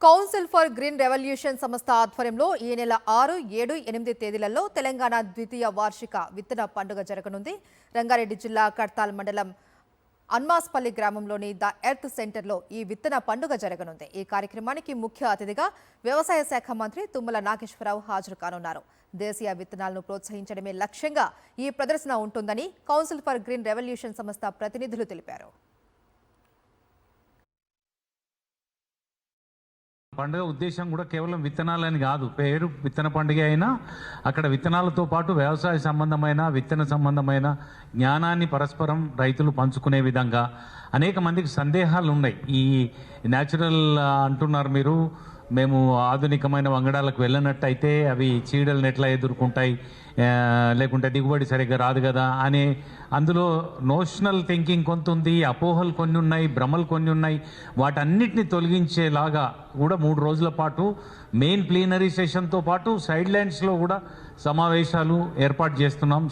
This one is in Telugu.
కౌన్సిల్ ఫర్ గ్రీన్ రెవల్యూషన్ సంస్థ ఆధ్వర్యంలో ఈ నెల 6, 7, 8 తేదీలలో తెలంగాణ ద్వితీయ వార్షిక విత్తన పండుగ జరగనుంది. రంగారెడ్డి జిల్లా కడ్తాల్ మండలం అన్మాస్పల్లి గ్రామంలోని ద ఎర్త్ సెంటర్లో ఈ విత్తన పండుగ జరగనుంది. ఈ కార్యక్రమానికి ముఖ్య అతిథిగా వ్యవసాయ శాఖ మంత్రి తుమ్మల నాగేశ్వరరావు హాజరు కానున్నారు. దేశీయ విత్తనాలను ప్రోత్సహించడమే లక్ష్యంగా ఈ ప్రదర్శన ఉంటుందని కౌన్సిల్ ఫర్ గ్రీన్ రెవల్యూషన్ సంస్థ ప్రతినిధులు తెలిపారు. పండుగ ఉద్దేశం కూడా కేవలం విత్తనాలని కాదు. పేరు విత్తన పండుగ అయినా అక్కడ విత్తనాలతో పాటు వ్యవసాయ సంబంధమైన విత్తన సంబంధమైన జ్ఞానాన్ని పరస్పరం రైతులు పంచుకునే విధంగా అనేక మందికి సందేహాలు ఉన్నాయి. ఈ న్యాచురల్ అంటున్నారు మీరు, మేము ఆధునికమైన వంగడాలకు వెళ్ళినట్టయితే అవి చీడలను ఎట్లా ఎదుర్కొంటాయి, లేకుంటే దిగుబడి సరిగ్గా రాదు కదా అని అందులో నోషనల్ థింకింగ్ కొంత ఉంది, అపోహలు కొన్ని ఉన్నాయి, భ్రమలు కొన్ని ఉన్నాయి. వాటన్నిటిని తొలగించేలాగా కూడా 3 రోజుల పాటు మెయిన్ ప్లీనరీ సెషన్తో పాటు సైడ్ లైన్స్లో కూడా సమావేశాలు ఏర్పాటు చేస్తున్నాం.